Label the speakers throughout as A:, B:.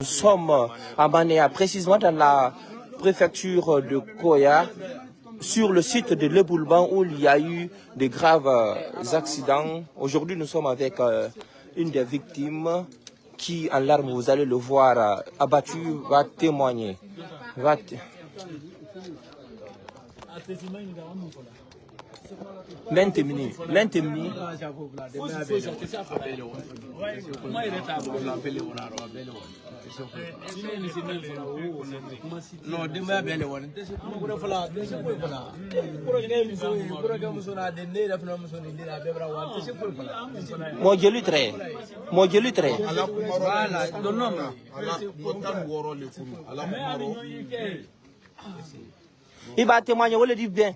A: Nous sommes à Banéa, précisément dans la préfecture de Koya, sur le site de Leboulban où il y a eu de graves accidents. Aujourd'hui, nous sommes avec une des victimes qui, en larmes, vous allez le voir, abattu, va témoigner. L'intémini. Il va témoigner, on le dit bien.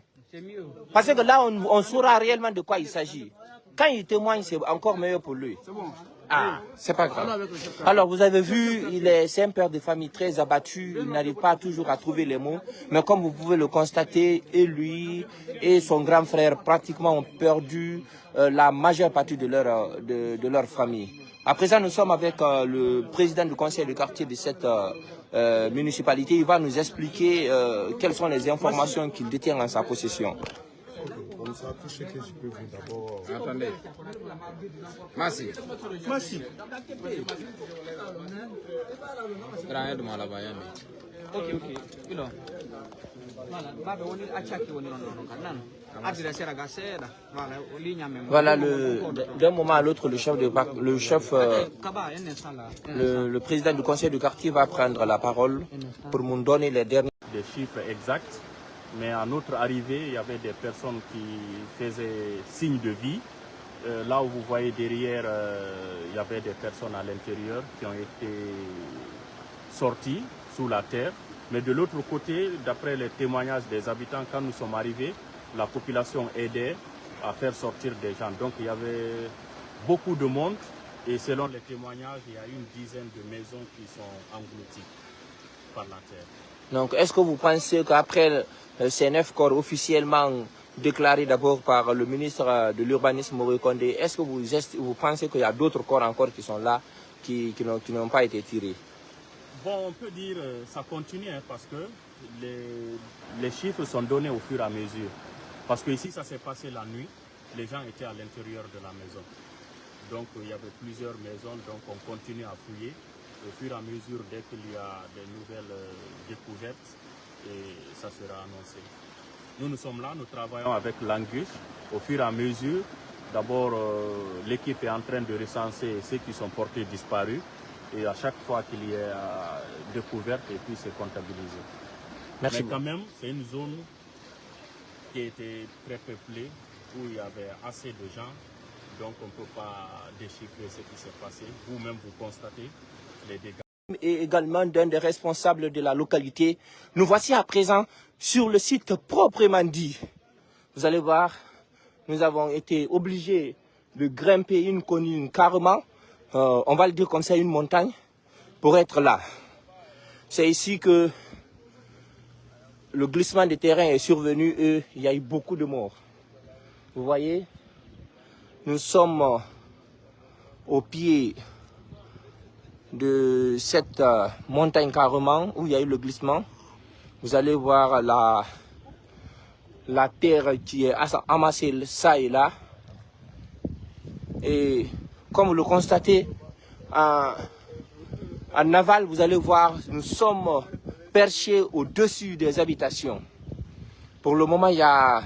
A: Parce que là, on saura réellement de quoi il s'agit. Quand il témoigne, c'est encore meilleur pour lui. Ah, c'est pas grave. Alors, vous avez vu, c'est un père de famille très abattu. Il n'arrive pas toujours à trouver les mots. Mais comme vous pouvez le constater, et lui et son grand frère pratiquement ont perdu la majeure partie de leur famille. À présent, nous sommes avec le président du conseil de quartier de cette municipalité. Il va nous expliquer quelles sont les informations qu'il détient en sa possession.
B: Comme ça, tout ce que je peux vous d'abord...
C: Attendez. Merci.
B: Merci.
A: Voilà, d'un moment à l'autre, le président du conseil du quartier va prendre la parole pour nous donner les derniers
D: chiffres exacts. Mais à notre arrivée, il y avait des personnes qui faisaient signe de vie. Là où vous voyez derrière, il y avait des personnes à l'intérieur qui ont été sorties sous la terre. Mais de l'autre côté, d'après les témoignages des habitants, quand nous sommes arrivés, la population aidait à faire sortir des gens. Donc il y avait beaucoup de monde et selon les témoignages, il y a une dizaine de maisons qui sont englouties par la terre.
A: Donc est-ce que vous pensez qu'après ces 9 corps officiellement déclarés d'abord par le ministre de l'Urbanisme Maurice Condé, est-ce que vous pensez qu'il y a d'autres corps encore qui sont là, qui n'ont pas été tirés?
D: Bon, on peut dire que ça continue parce que les chiffres sont donnés au fur et à mesure. Parce que ici, ça s'est passé la nuit, les gens étaient à l'intérieur de la maison. Donc il y avait plusieurs maisons, donc on continue à fouiller. Au fur et à mesure, dès qu'il y a des nouvelles découvertes, et ça sera annoncé. Nous sommes là, nous travaillons avec l'Angus. Au fur et à mesure, d'abord, l'équipe est en train de recenser ceux qui sont portés disparus. Et à chaque fois qu'il y a découverte, et puis c'est comptabilisé.
A: Merci.
D: Mais quand même, c'est une zone qui était très peuplée, où il y avait assez de gens. Donc on ne peut pas déchiffrer ce qui s'est passé. Vous-même, vous constatez les dégâts.
A: Et également d'un des responsables de la localité. Nous voici à présent sur le site proprement dit. Vous allez voir, nous avons été obligés de grimper une colline carrément, on va le dire comme ça, une montagne, pour être là. C'est ici que le glissement de terrain est survenu et il y a eu beaucoup de morts. Vous voyez, nous sommes au pied de cette montagne carrément où il y a eu le glissement. Vous allez voir la terre qui est amassée ça et là. Et comme vous le constatez, en aval, vous allez voir, nous sommes perchés au-dessus des habitations. Pour le moment, il y a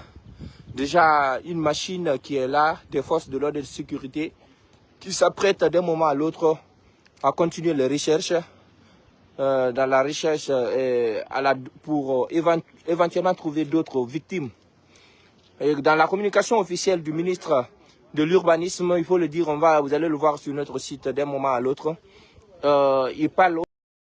A: déjà une machine qui est là, des forces de l'ordre et de sécurité, qui s'apprêtent d'un moment à l'autre à continuer les recherches, dans la recherche pour éventuellement trouver d'autres victimes. Et dans la communication officielle du ministre de l'Urbanisme, il faut le dire, vous allez le voir sur notre site d'un moment à l'autre, il parle